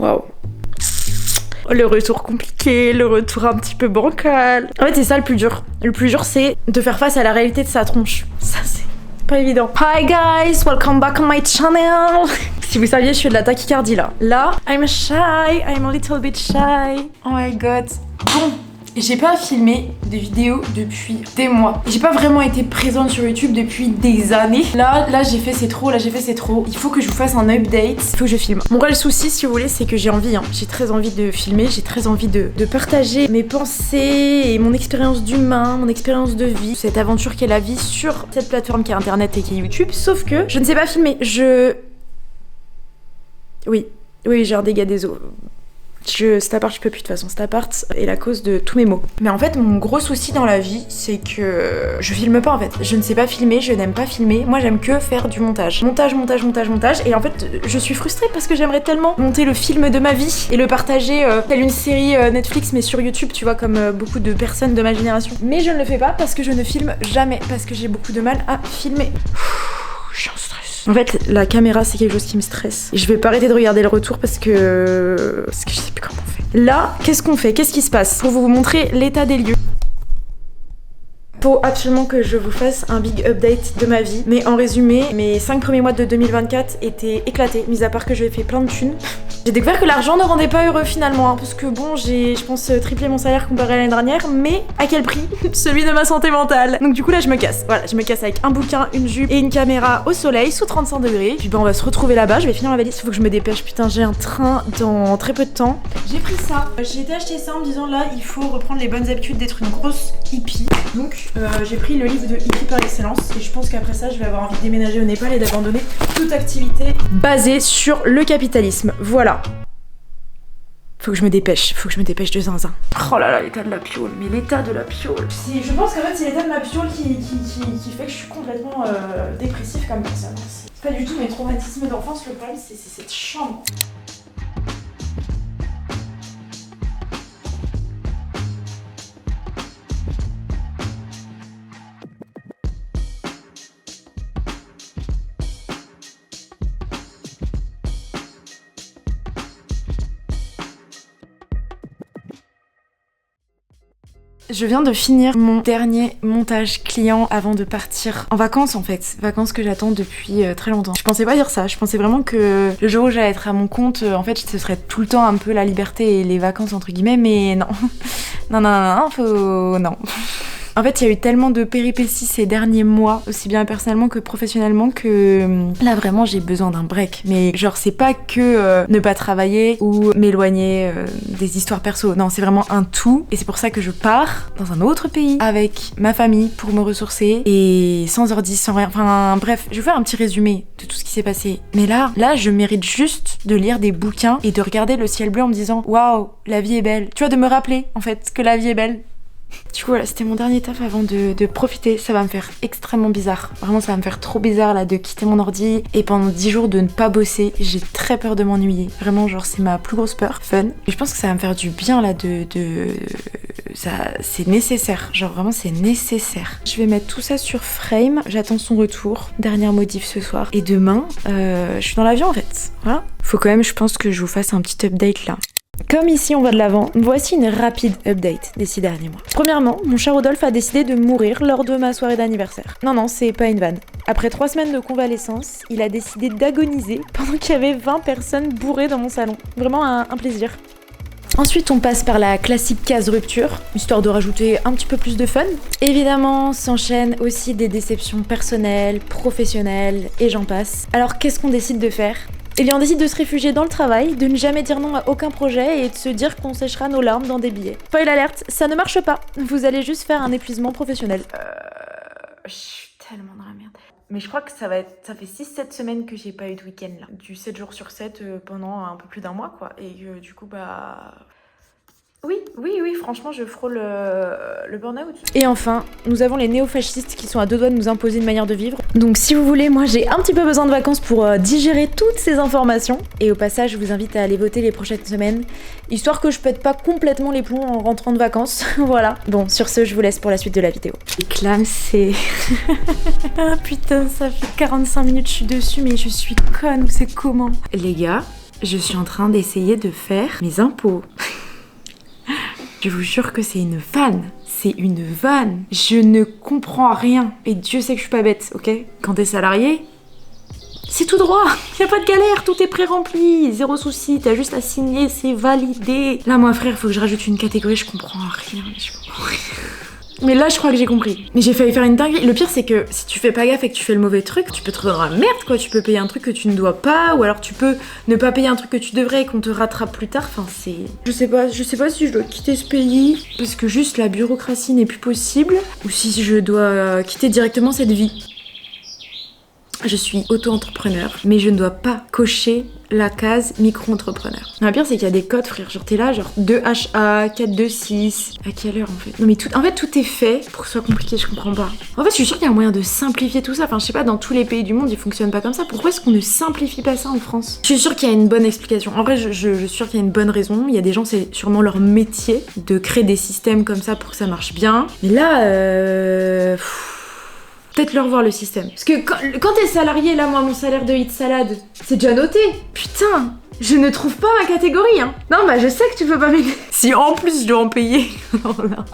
Waouh. Le retour compliqué, le retour un petit peu bancal. En fait, c'est ça le plus dur. Le plus dur, c'est de faire face à la réalité de sa tronche. Ça, c'est pas évident. Hi guys, welcome back on my channel. Si vous saviez, je fais de la tachycardie là. Là, I'm a little bit shy. Oh my god. Bon. J'ai pas filmé de vidéos depuis des mois. J'ai pas vraiment été présente sur YouTube depuis des années. Là j'ai fait c'est trop, Il faut que je vous fasse un update. Il faut que je filme. Mon vrai souci, si vous voulez, c'est que j'ai envie. J'ai très envie de filmer, j'ai très envie de partager mes pensées et mon expérience d'humain, mon expérience de vie, cette aventure qu'est la vie sur cette plateforme qui est Internet et qui est YouTube. Sauf que je ne sais pas filmer. Oui, j'ai un dégât des eaux. Cet appart, je peux plus de toute façon. Cet appart est la cause de tous mes maux. Mais en fait, mon gros souci dans la vie, c'est que je filme pas en fait. Je ne sais pas filmer, je n'aime pas filmer. Moi, j'aime que faire du montage. Montage. Et en fait, je suis frustrée parce que j'aimerais tellement monter le film de ma vie et le partager telle une série Netflix, mais sur YouTube, tu vois, comme beaucoup de personnes de ma génération. Mais je ne le fais pas parce que je ne filme jamais, parce que j'ai beaucoup de mal à filmer. Je suis en stress. En fait, la caméra, c'est quelque chose qui me stresse. Et je vais pas arrêter de regarder le retour parce que je sais plus comment on fait. Là, qu'est-ce qu'on fait? Qu'est-ce qui se passe? Pour vous montrer l'état des lieux. Faut absolument que je vous fasse un big update de ma vie. Mais en résumé, mes 5 premiers mois de 2024 étaient éclatés, mis à part que j'ai fait plein de thunes. J'ai découvert que l'argent ne rendait pas heureux finalement, parce que bon, j'ai, je pense, triplé mon salaire comparé à l'année dernière, mais à quel prix? Celui de ma santé mentale. Donc du coup là, je me casse. Voilà, je me casse avec un bouquin, une jupe et une caméra au soleil, sous 35 degrés. Puis ben, on va se retrouver là-bas, je vais finir ma valise, faut que je me dépêche. Putain, j'ai un train dans très peu de temps. J'ai pris ça. J'ai été acheter ça en me disant là, il faut reprendre les bonnes habitudes d'être une grosse hippie. Donc j'ai pris le livre de hippie par excellence et je pense qu'après ça, je vais avoir envie de déménager au Népal et d'abandonner toute activité basée sur le capitalisme. Voilà. Faut que je me dépêche de zinzin. Oh là là, l'état de la piole, mais l'état de la piole. Je pense qu'en fait c'est l'état de ma piole qui fait que je suis complètement dépressive comme personne. C'est pas du tout mes traumatismes d'enfance, le problème c'est cette chambre. Je viens de finir mon dernier montage client avant de partir en vacances en fait. Vacances que j'attends depuis très longtemps. Je pensais pas dire ça, je pensais vraiment que le jour où j'allais être à mon compte, en fait ce serait tout le temps un peu la liberté et les vacances entre guillemets, mais non. Non. En fait, il y a eu tellement de péripéties ces derniers mois, aussi bien personnellement que professionnellement, que là vraiment j'ai besoin d'un break. Mais genre c'est pas que ne pas travailler ou m'éloigner des histoires perso. Non, c'est vraiment un tout. Et c'est pour ça que je pars dans un autre pays avec ma famille pour me ressourcer et sans ordi, sans rien. Enfin bref, je vais faire un petit résumé de tout ce qui s'est passé. Mais là, je mérite juste de lire des bouquins et de regarder le ciel bleu en me disant waouh, la vie est belle. Tu vois, de me rappeler en fait que la vie est belle. Du coup voilà, c'était mon dernier taf avant de profiter. Ça va me faire extrêmement bizarre. Vraiment ça va me faire trop bizarre là de quitter mon ordi et pendant 10 jours de ne pas bosser. J'ai très peur de m'ennuyer. Vraiment genre c'est ma plus grosse peur. Fun. Et je pense que ça va me faire du bien là ça, c'est nécessaire. Genre vraiment c'est nécessaire. Je vais mettre tout ça sur Frame. J'attends son retour. Dernière modif ce soir. Et demain, je suis dans l'avion en fait. Voilà. Faut quand même je pense que je vous fasse un petit update là. Comme ici on va de l'avant, voici une rapide update des 6 derniers mois. Premièrement, mon cher Rodolphe a décidé de mourir lors de ma soirée d'anniversaire. Non, c'est pas une vanne. Après 3 semaines de convalescence, il a décidé d'agoniser pendant qu'il y avait 20 personnes bourrées dans mon salon. Vraiment un plaisir. Ensuite, on passe par la classique case rupture, histoire de rajouter un petit peu plus de fun. Évidemment, s'enchaînent aussi des déceptions personnelles, professionnelles et j'en passe. Alors qu'est-ce qu'on décide de faire ? Eh bien, on décide de se réfugier dans le travail, de ne jamais dire non à aucun projet et de se dire qu'on séchera nos larmes dans des billets. Spoil alerte, ça ne marche pas. Vous allez juste faire un épuisement professionnel. Je suis tellement dans la merde. Mais je crois que ça fait 6-7 semaines que j'ai pas eu de week-end là. Du 7 jours sur 7 pendant un peu plus d'un mois quoi. Et du coup Oui, franchement, je frôle le burn-out. Et enfin, nous avons les néofascistes qui sont à 2 doigts de nous imposer une manière de vivre. Donc si vous voulez, moi j'ai un petit peu besoin de vacances pour digérer toutes ces informations. Et au passage, je vous invite à aller voter les prochaines semaines, histoire que je pète pas complètement les plombs en rentrant de vacances. Voilà. Bon, sur ce, je vous laisse pour la suite de la vidéo. Et Clam, c'est... Ah putain, ça fait 45 minutes que je suis dessus, mais je suis conne, c'est comment? Les gars, je suis en train d'essayer de faire mes impôts. Je vous jure que c'est une vanne. C'est une vanne. Je ne comprends rien. Et Dieu sait que je suis pas bête, ok? Quand t'es salarié, c'est tout droit. Y a pas de galère, tout est pré-rempli. Zéro souci, t'as juste à signer, c'est validé. Là, moi, frère, faut que je rajoute une catégorie, je comprends rien. Je comprends rien. Mais là, je crois que j'ai compris. Mais j'ai failli faire une dinguerie. Le pire, c'est que si tu fais pas gaffe et que tu fais le mauvais truc, tu peux te retrouver dans la merde, quoi. Tu peux payer un truc que tu ne dois pas, ou alors tu peux ne pas payer un truc que tu devrais et qu'on te rattrape plus tard. Enfin, c'est... Je sais pas si je dois quitter ce pays parce que juste la bureaucratie n'est plus possible, ou si je dois quitter directement cette vie. Je suis auto-entrepreneur, mais je ne dois pas cocher la case micro-entrepreneur. Le pire, c'est qu'il y a des codes, frère. Genre, t'es là, genre 2HA, 426. À quelle heure, en fait? Non, mais en fait, tout est fait pour que ce soit compliqué, je comprends pas. En fait, je suis sûre qu'il y a un moyen de simplifier tout ça. Enfin, je sais pas, dans tous les pays du monde, ils fonctionnent pas comme ça. Pourquoi est-ce qu'on ne simplifie pas ça en France? Je suis sûre qu'il y a une bonne explication. En vrai, je suis sûre qu'il y a une bonne raison. Il y a des gens, c'est sûrement leur métier de créer des systèmes comme ça pour que ça marche bien. Mais là, peut-être leur voir le système. Parce que quand t'es salarié, là, moi, mon salaire de hit salade, c'est déjà noté. Putain, je ne trouve pas ma catégorie, hein. Non, bah, je sais que tu peux pas m'aider. Si en plus je dois en payer.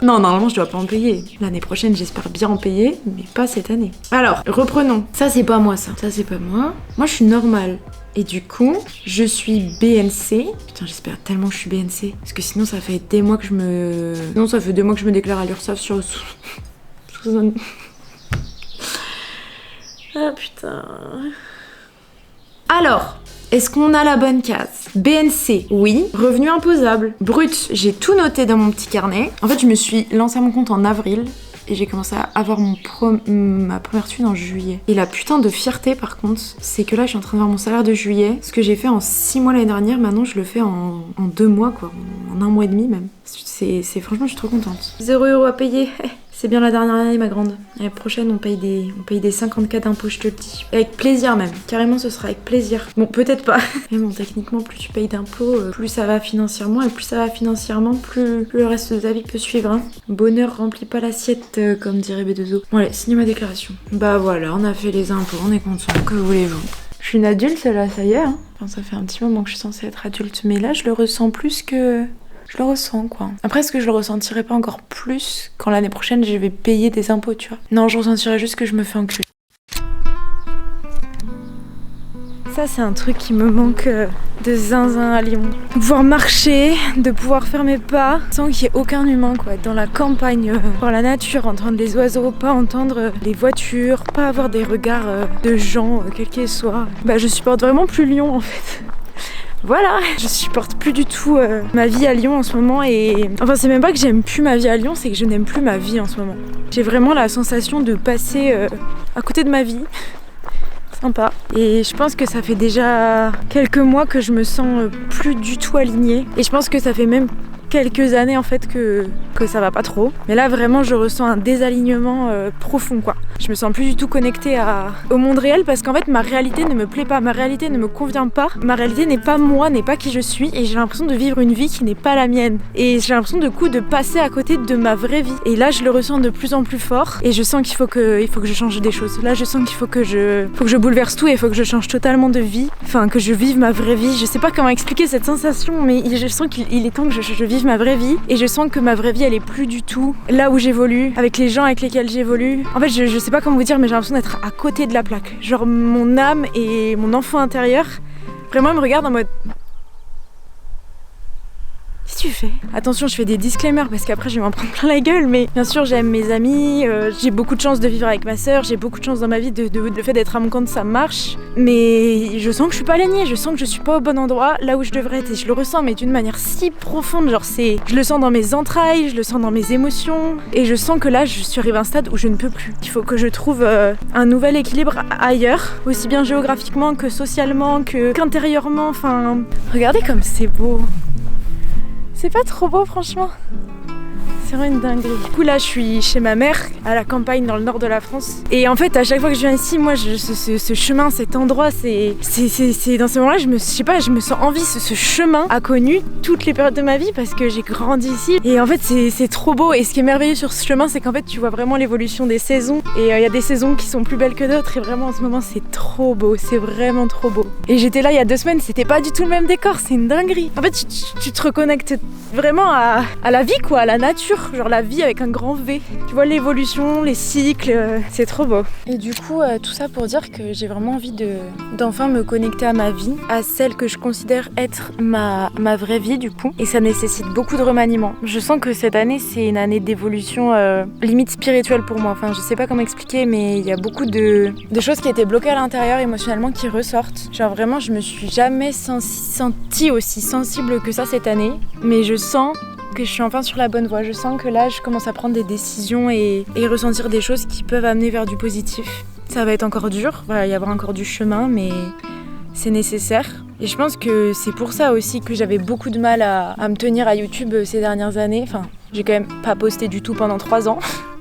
Non, normalement, je dois pas en payer. L'année prochaine, j'espère bien en payer, mais pas cette année. Alors, reprenons. Ça, c'est pas moi, ça. Ça, c'est pas moi. Moi, je suis normale. Et du coup, je suis BNC. Putain, j'espère tellement que je suis BNC. Parce que sinon, ça fait des mois que je me... Non, ça fait 2 mois que je me déclare à l'URSSAF sous un... Ah putain. Alors, est-ce qu'on a la bonne case? BNC, oui. Revenu imposable. Brut, j'ai tout noté dans mon petit carnet. En fait, je me suis lancé à mon compte en avril et j'ai commencé à avoir ma première thune en juillet. Et la putain de fierté, par contre, c'est que là, je suis en train de voir mon salaire de juillet. Ce que j'ai fait en 6 mois l'année dernière, maintenant, je le fais en 2 mois, quoi. En 1 mois et demi, même. Franchement, je suis trop contente. 0 € à payer. C'est bien la dernière année, ma grande. L'année prochaine, on paye des 50K d'impôts, je te le dis. Et avec plaisir, même. Carrément, ce sera avec plaisir. Bon, peut-être pas. Mais bon, techniquement, plus tu payes d'impôts, plus ça va financièrement. Et plus ça va financièrement, plus le reste de ta vie peut suivre. Hein. Bonheur remplit pas l'assiette, comme dirait B2O. Bon, allez, signe ma déclaration. Bah voilà, on a fait les impôts, on est content. Que voulez-vous? Je suis une adulte, là, ça y est. Hein. Enfin, ça fait un petit moment que je suis censée être adulte. Mais là, je le ressens plus que... Je le ressens, quoi. Après, est-ce que je le ressentirai pas encore plus quand l'année prochaine, je vais payer des impôts, tu vois? Non, je ressentirai juste que je me fais enculer. Ça, c'est un truc qui me manque de zinzin à Lyon. De pouvoir marcher, de pouvoir faire mes pas sans qu'il y ait aucun humain, quoi. Être dans la campagne, voir la nature, entendre les oiseaux, pas entendre les voitures, pas avoir des regards de gens, quels qu'ils soient. Bah, je supporte vraiment plus Lyon, en fait. Voilà, je supporte plus du tout ma vie à Lyon en ce moment et... Enfin, c'est même pas que j'aime plus ma vie à Lyon, c'est que je n'aime plus ma vie en ce moment. J'ai vraiment la sensation de passer à côté de ma vie. Sympa. Et je pense que ça fait déjà quelques mois que je me sens plus du tout alignée. Et je pense que ça fait même quelques années en fait que ça va pas trop. Mais là vraiment je ressens un désalignement profond quoi. Je me sens plus du tout connectée au monde réel parce qu'en fait ma réalité ne me plaît pas, ma réalité ne me convient pas. Ma réalité n'est pas moi, n'est pas qui je suis et j'ai l'impression de vivre une vie qui n'est pas la mienne. Et j'ai l'impression de passer à côté de ma vraie vie. Et là je le ressens de plus en plus fort et je sens qu'il faut que je change des choses. Là je sens qu'il faut que je bouleverse tout et il faut que je change totalement de vie. Enfin que je vive ma vraie vie. Je sais pas comment expliquer cette sensation mais je sens qu'il est temps que je vive ma vraie vie et je sens que ma vraie vie elle est plus du tout là où j'évolue, avec les gens avec lesquels j'évolue. En fait je sais pas comment vous dire mais j'ai l'impression d'être à côté de la plaque. Genre mon âme et mon enfant intérieur vraiment me regardent en mode... Qu'est-ce que tu fais? Attention, je fais des disclaimers parce qu'après je vais m'en prendre plein la gueule, mais bien sûr j'aime mes amis, j'ai beaucoup de chance de vivre avec ma sœur, j'ai beaucoup de chance dans ma vie, le fait d'être à mon compte ça marche, mais je sens que je suis pas alignée, je sens que je suis pas au bon endroit, là où je devrais être, et je le ressens mais d'une manière si profonde, genre je le sens dans mes entrailles, je le sens dans mes émotions, et je sens que là je suis arrivée à un stade où je ne peux plus. Il faut que je trouve un nouvel équilibre ailleurs, aussi bien géographiquement que socialement, qu'intérieurement, enfin... Regardez comme c'est beau. C'est pas trop beau franchement. C'est vraiment une dinguerie. Du coup là je suis chez ma mère à la campagne dans le nord de la France. Et en fait à chaque fois que je viens ici, moi ce chemin, cet endroit, c'est dans ce moment-là, je me sens envie. Ce chemin a connu toutes les périodes de ma vie parce que j'ai grandi ici. Et en fait c'est trop beau. Et ce qui est merveilleux sur ce chemin, c'est qu'en fait tu vois vraiment l'évolution des saisons. Et il y a des saisons qui sont plus belles que d'autres. Et vraiment en ce moment c'est trop beau, c'est vraiment trop beau. Et j'étais là il y a 2 semaines, c'était pas du tout le même décor, c'est une dinguerie. En fait tu te reconnectes vraiment à la vie quoi, à la nature, genre la vie avec un grand V. Tu vois l'évolution, les cycles, c'est trop beau. Et du coup tout ça pour dire que j'ai vraiment envie d'enfin me connecter à ma vie, à celle que je considère être ma vraie vie du coup. Et ça nécessite beaucoup de remaniement. Je sens que cette année c'est une année d'évolution limite spirituelle pour moi. Enfin je sais pas comment expliquer, mais il y a beaucoup de choses qui étaient bloquées à l'intérieur émotionnellement qui ressortent. Genre vraiment je me suis jamais sentie aussi sensible que ça cette année. Mais je sens que je suis enfin sur la bonne voie. Je sens que là je commence à prendre des décisions et ressentir des choses qui peuvent amener vers du positif. Ça va être encore dur, il va y avoir encore du chemin, mais c'est nécessaire. Et je pense que c'est pour ça aussi que j'avais beaucoup de mal à me tenir à YouTube ces dernières années. Enfin, j'ai quand même pas posté du tout pendant 3 ans.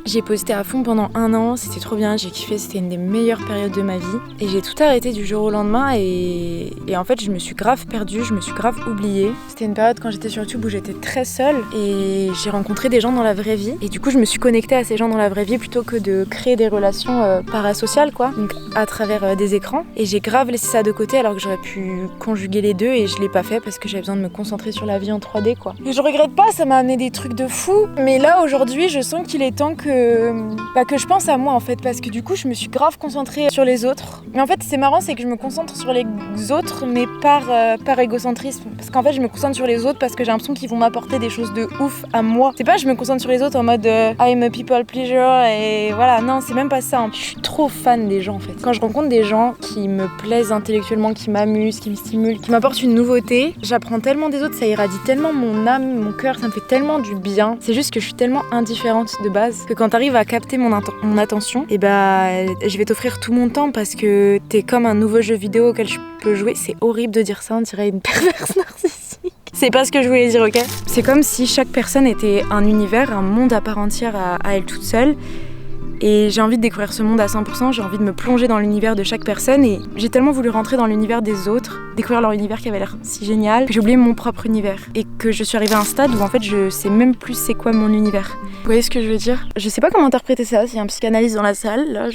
J'ai posté à fond pendant 1 an, c'était trop bien, j'ai kiffé, c'était une des meilleures périodes de ma vie. Et j'ai tout arrêté du jour au lendemain et en fait je me suis grave perdue, je me suis grave oubliée. C'était une période quand j'étais sur YouTube où j'étais très seule et j'ai rencontré des gens dans la vraie vie. Et du coup je me suis connectée à ces gens dans la vraie vie plutôt que de créer des relations parasociales quoi, donc à travers des écrans. Et j'ai grave laissé ça de côté alors que j'aurais pu conjuguer les deux et je l'ai pas fait parce que j'avais besoin de me concentrer sur la vie en 3D quoi. Et je regrette pas, ça m'a amené des trucs de fou. Mais là aujourd'hui je sens qu'il est temps que je pense à moi en fait, parce que du coup je me suis grave concentrée sur les autres. Mais en fait c'est marrant, c'est que je me concentre sur les autres mais par égocentrisme, parce qu'en fait je me concentre sur les autres parce que j'ai l'impression qu'ils vont m'apporter des choses de ouf à moi. C'est pas je me concentre sur les autres en mode I'm a people pleaser et voilà, non c'est même pas ça hein. Je suis trop fan des gens en fait. Quand je rencontre des gens qui me plaisent intellectuellement, qui m'amusent, qui me stimulent, qui m'apportent une nouveauté, j'apprends tellement des autres, ça irradie tellement mon âme, mon cœur, ça me fait tellement du bien. C'est juste que je suis tellement indifférente de base que quand t'arrives à capter mon attention, et je vais t'offrir tout mon temps parce que t'es comme un nouveau jeu vidéo auquel je peux jouer. C'est horrible de dire ça, on dirait une perverse narcissique. C'est pas ce que je voulais dire, ok? C'est comme si chaque personne était un univers, un monde à part entière à elle toute seule. Et j'ai envie de découvrir ce monde à 100%, j'ai envie de me plonger dans l'univers de chaque personne et j'ai tellement voulu rentrer dans l'univers des autres, découvrir leur univers qui avait l'air si génial, que j'ai oublié mon propre univers. Et que je suis arrivée à un stade où en fait je sais même plus c'est quoi mon univers. Vous voyez ce que je veux dire? Je sais pas comment interpréter ça, s'il y a un psychanalyste dans la salle, là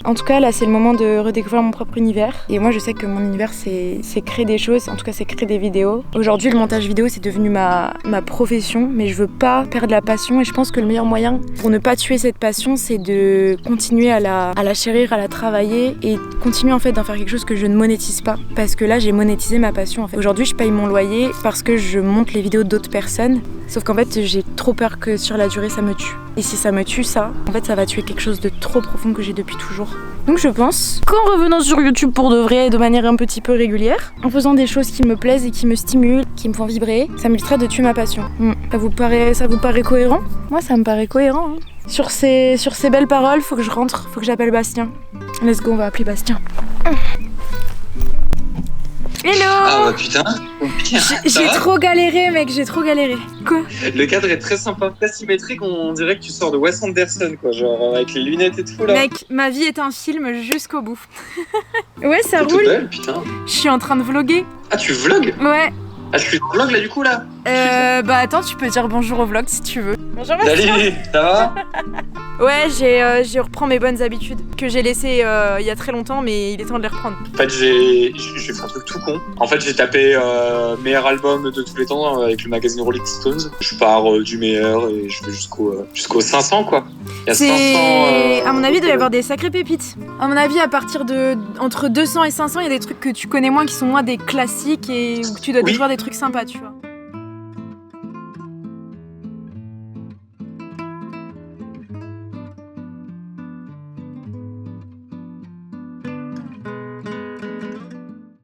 En tout cas, là, c'est le moment de redécouvrir mon propre univers. Et moi, je sais que mon univers, c'est créer des choses, en tout cas, c'est créer des vidéos. Aujourd'hui, le montage vidéo, c'est devenu ma profession, mais je veux pas perdre la passion. Et je pense que le meilleur moyen pour ne pas tuer cette passion, c'est de continuer à la chérir, à la travailler et continuer en fait d'en faire quelque chose que je ne monétise pas. Parce que là, j'ai monétisé ma passion. En fait. Aujourd'hui, je paye mon loyer parce que je monte les vidéos d'autres personnes. Sauf qu'en fait, j'ai trop peur que sur la durée, ça me tue. Et si ça me tue, ça, en fait, ça va tuer quelque chose de trop profond que j'ai depuis toujours. Donc je pense qu'en revenant sur YouTube pour de vrai, de manière un petit peu régulière, en faisant des choses qui me plaisent et qui me stimulent, qui me font vibrer, ça m'évitera de tuer ma passion. Ça vous paraît cohérent? Moi, ça me paraît cohérent. Hein. Sur ces belles paroles, faut que je rentre, faut que j'appelle Bastien. Let's go, on va appeler Bastien. Hello! Ah bah putain! J'ai trop galéré, mec, j'ai trop galéré. Quoi? Le cadre est très sympa, très symétrique, on dirait que tu sors de Wes Anderson, quoi, genre avec les lunettes et tout là. Mec, ma vie est un film jusqu'au bout. Ouais, ça roule. Belle, putain. Je suis en train de vloguer. Ah, tu vlogs? Ouais. Ah, je suis en vlog là du coup là? Bah attends, tu peux dire bonjour au vlog si tu veux. Bonjour Bastien. Salut, ça va? Ouais, j'ai reprends mes bonnes habitudes que j'ai laissées il y a très longtemps, mais il est temps de les reprendre. En fait, j'ai fait un truc tout con. En fait, j'ai tapé meilleur album de tous les temps avec le magazine Rolling Stones. Je pars du meilleur et je vais jusqu'au 500 quoi. Il y a 500. À mon avis, il doit y avoir des sacrées pépites. À mon avis, à partir de entre 200 et 500, il y a des trucs que tu connais moins qui sont moins des classiques et où tu dois découvrir des trucs sympas, tu vois.